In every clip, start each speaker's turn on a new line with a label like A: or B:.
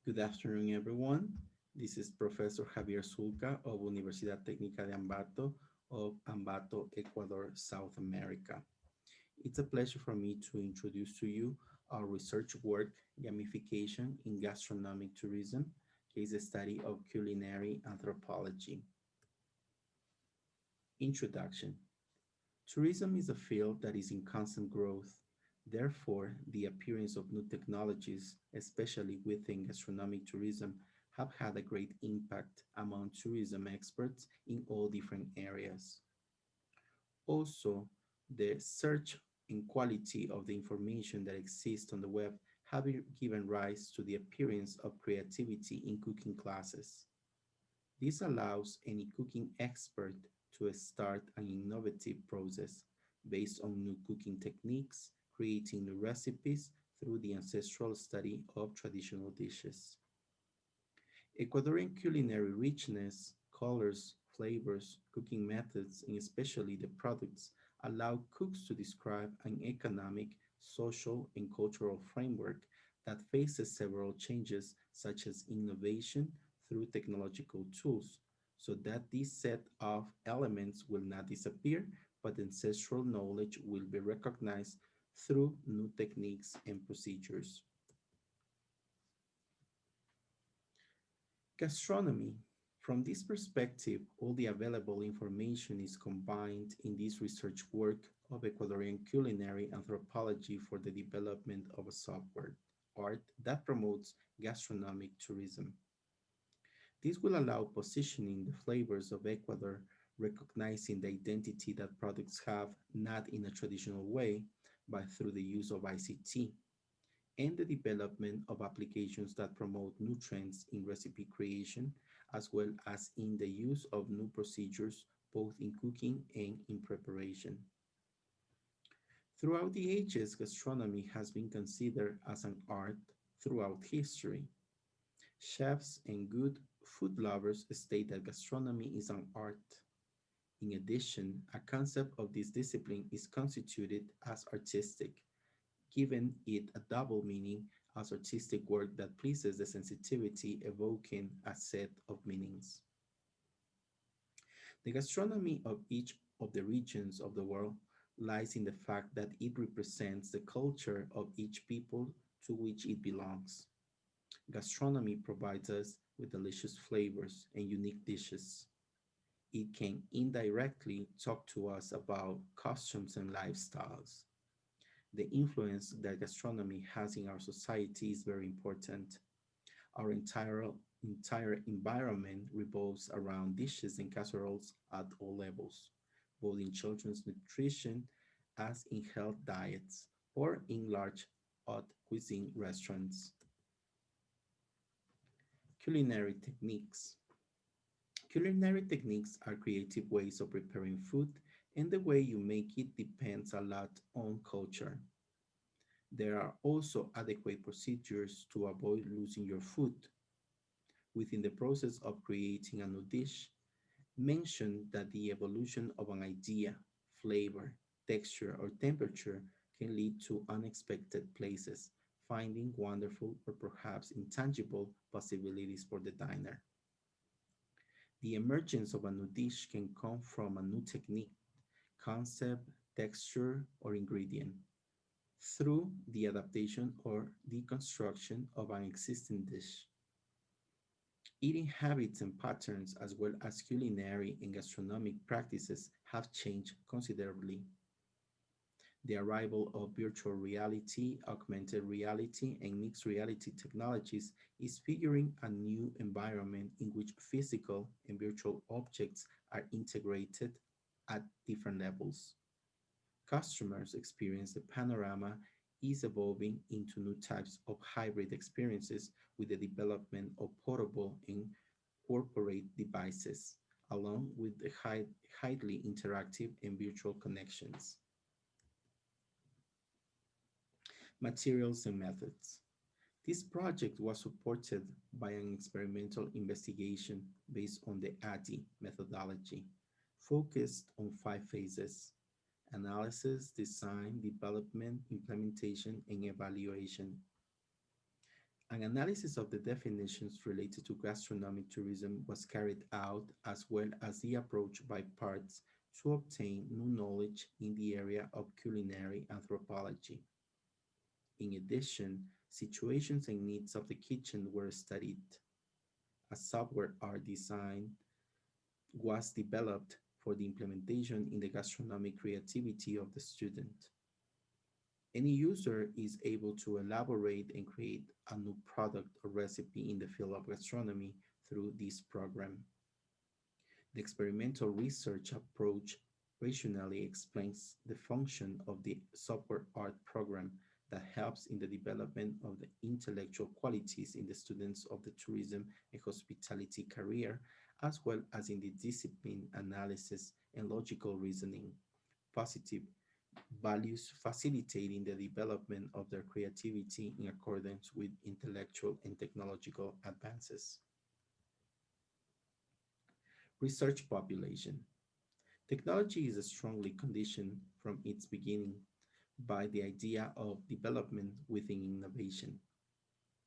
A: Good afternoon, everyone. This is Professor Javier Zulca of Universidad Técnica de Ambato of Ambato, Ecuador, South America. It's a pleasure for me to introduce to you our research work, Gamification in Gastronomic Tourism, case study of Culinary Anthropology. Introduction. Tourism is a field that is in constant growth. Therefore, the appearance of new technologies, especially within gastronomic tourism, have had a great impact among tourism experts in all different areas. Also, the search and quality of the information that exists on the web have given rise to the appearance of creativity in cooking classes. This allows any cooking expert to start an innovative process based on new cooking techniques, creating new recipes through the ancestral study of traditional dishes. Ecuadorian culinary richness, colors, flavors, cooking methods, and especially the products allow cooks to describe an economic, social, and cultural framework that faces several changes such as innovation through technological tools, so that this set of elements will not disappear, but ancestral knowledge will be recognized through new techniques and procedures. Gastronomy. From this perspective, all the available information is combined in this research work of Ecuadorian culinary anthropology for the development of a software art that promotes gastronomic tourism. This will allow positioning the flavors of Ecuador, recognizing the identity that products have not in a traditional way, but through the use of ICT, and the development of applications that promote new trends in recipe creation, as well as in the use of new procedures, both in cooking and in preparation. Throughout the ages, gastronomy has been considered as an art throughout history. Chefs and good food lovers state that gastronomy is an art. In addition, a concept of this discipline is constituted as artistic, giving it a double meaning as artistic work that pleases the sensitivity, evoking a set of meanings. The gastronomy of each of the regions of the world lies in the fact that it represents the culture of each people to which it belongs. Gastronomy provides us with delicious flavors and unique dishes. It can indirectly talk to us about customs and lifestyles. The influence that gastronomy has in our society is very important. Our entire environment revolves around dishes and casseroles at all levels, both in children's nutrition as in health diets or in large haute cuisine restaurants. Culinary techniques. Culinary techniques are creative ways of preparing food, and the way you make it depends a lot on culture. There are also adequate procedures to avoid losing your food. Within the process of creating a new dish, mention that the evolution of an idea, flavor, texture, or temperature can lead to unexpected places, finding wonderful or perhaps intangible possibilities for the diner. The emergence of a new dish can come from a new technique, concept, texture, or ingredient through the adaptation or deconstruction of an existing dish. Eating habits and patterns, as well as culinary and gastronomic practices, have changed considerably. The arrival of virtual reality, augmented reality, and mixed reality technologies is figuring a new environment in which physical and virtual objects are integrated at different levels. Customers experience the panorama is evolving into new types of hybrid experiences with the development of portable and corporate devices, along with the highly interactive and virtual connections. Materials and methods. This project was supported by an experimental investigation based on the ADI methodology, focused on five phases: analysis, design, development, implementation, and evaluation. An analysis of the definitions related to gastronomic tourism was carried out, as well as the approach by parts to obtain new knowledge in the area of culinary anthropology. In addition, situations and needs of the kitchen were studied. A software art design was developed for the implementation in the gastronomic creativity of the student. Any user is able to elaborate and create a new product or recipe in the field of gastronomy through this program. The experimental research approach rationally explains the function of the software art program that helps in the development of the intellectual qualities in the students of the tourism and hospitality career, as well as in the discipline analysis and logical reasoning. Positive values facilitating the development of their creativity in accordance with intellectual and technological advances. Research population. Technology is strongly conditioned from its beginning by the idea of development within innovation.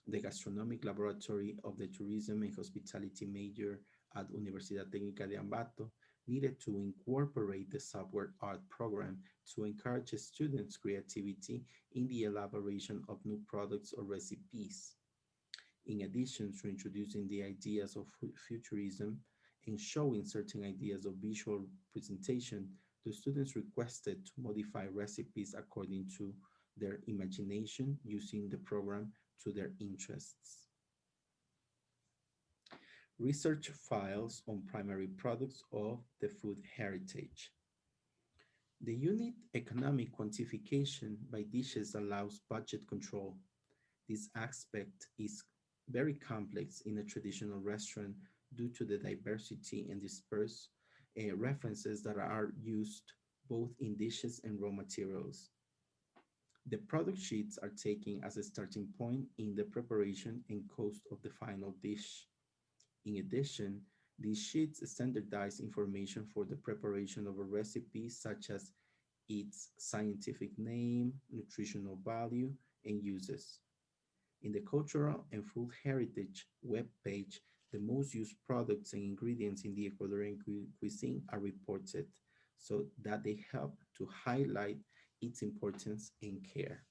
A: The Gastronomic Laboratory of the Tourism and Hospitality major at Universidad Técnica de Ambato needed to incorporate the software art program to encourage students' creativity in the elaboration of new products or recipes. In addition to introducing the ideas of futurism and showing certain ideas of visual presentation, the students requested to modify recipes according to their imagination using the program to their interests. Research files on primary products of the food heritage. The unit economic quantification by dishes allows budget control. This aspect is very complex in a traditional restaurant due to the diversity and dispersed references that are used both in dishes and raw materials. The product sheets are taken as a starting point in the preparation and cost of the final dish. In addition, these sheets standardize information for the preparation of a recipe, such as its scientific name, nutritional value, and uses. In the Cultural and Food Heritage webpage, the most used products and ingredients in the Ecuadorian cuisine are reported so that they help to highlight its importance and care.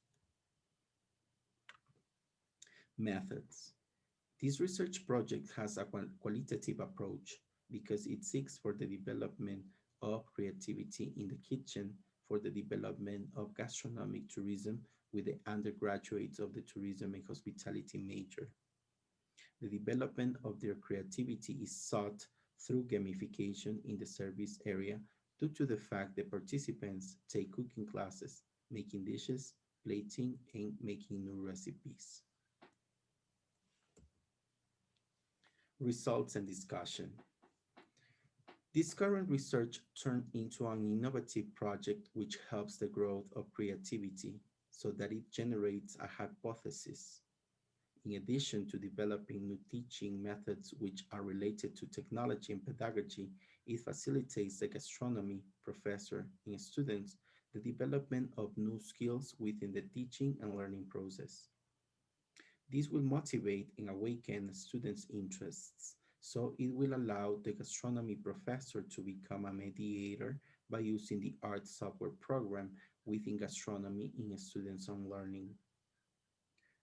A: Methods. This research project has a qualitative approach because it seeks for the development of creativity in the kitchen, for the development of gastronomic tourism with the undergraduates of the tourism and hospitality major. The development of their creativity is sought through gamification in the service area due to the fact that participants take cooking classes, making dishes, plating, and making new recipes. Results and discussion. This current research turned into an innovative project which helps the growth of creativity so that it generates a hypothesis. In addition to developing new teaching methods which are related to technology and pedagogy, it facilitates the gastronomy professor and students the development of new skills within the teaching and learning process. This will motivate and awaken students' interests, so it will allow the gastronomy professor to become a mediator by using the art software program within gastronomy in students' own learning.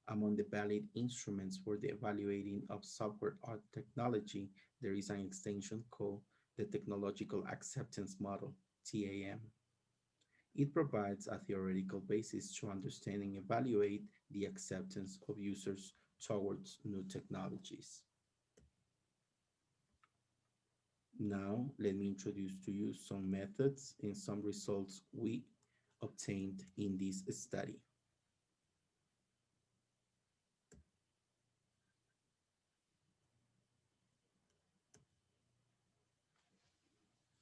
A: Among the valid instruments for the evaluating of software art technology, there is an extension called the Technological Acceptance Model, TAM. It provides a theoretical basis to understand and evaluate the acceptance of users towards new technologies. Now, let me introduce to you some methods and some results we obtained in this study.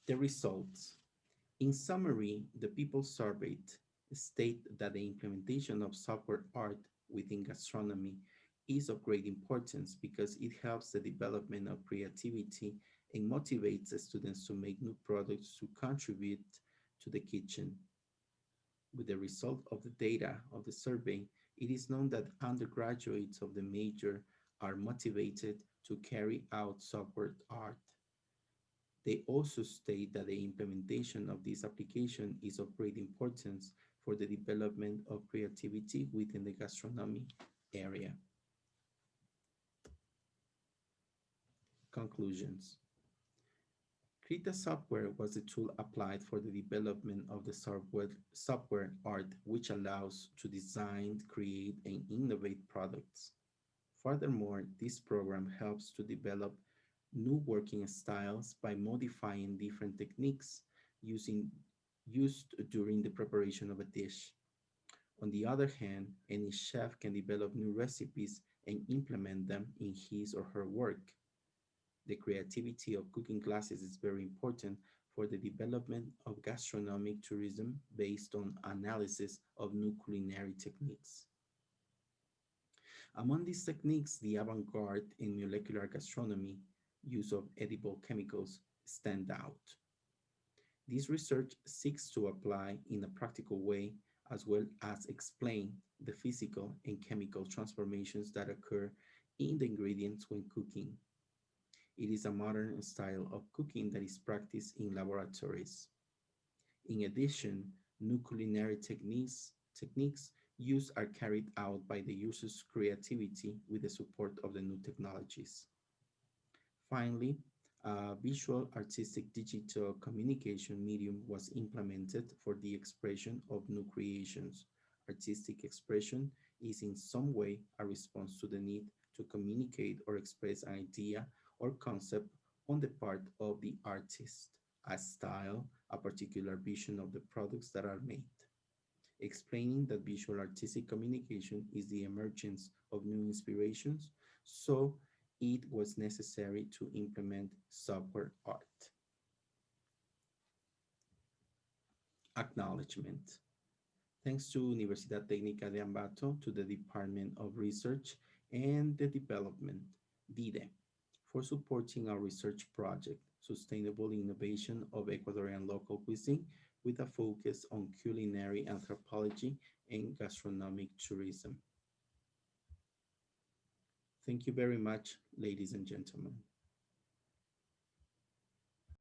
A: The results. In summary, the people surveyed state that the implementation of software art within gastronomy is of great importance because it helps the development of creativity and motivates the students to make new products to contribute to the kitchen. With the result of the data of the survey, It is known that undergraduates of the major are motivated to carry out software art. They also state that the implementation of this application is of great importance for the development of creativity within the gastronomy area. Conclusions. Krita software was the tool applied for the development of the software art which allows to design, create, and innovate products. Furthermore, this program helps to develop new working styles by modifying different techniques using, used during the preparation of a dish. On the other hand, any chef can develop new recipes and implement them in his or her work. The creativity of cooking classes is very important for the development of gastronomic tourism based on analysis of new culinary techniques. Among these techniques, the avant-garde in molecular gastronomy, use of edible chemicals, stand out. This research seeks to apply in a practical way as well as explain the physical and chemical transformations that occur in the ingredients when cooking. It is a modern style of cooking that is practiced in laboratories. In addition, new culinary techniques used are carried out by the user's creativity with the support of the new technologies. Finally, a visual artistic digital communication medium was implemented for the expression of new creations. Artistic expression is in some way a response to the need to communicate or express an idea or concept on the part of the artist, a style, a particular vision of the products that are made, explaining that visual artistic communication is the emergence of new inspirations, so it was necessary to implement software art. Acknowledgement. Thanks to Universidad Técnica de Ambato, to the Department of Research and the Development, DIDE, for supporting our research project, Sustainable Innovation of Ecuadorian Local Cuisine, with a focus on culinary anthropology and gastronomic tourism. Thank you very much, ladies and gentlemen.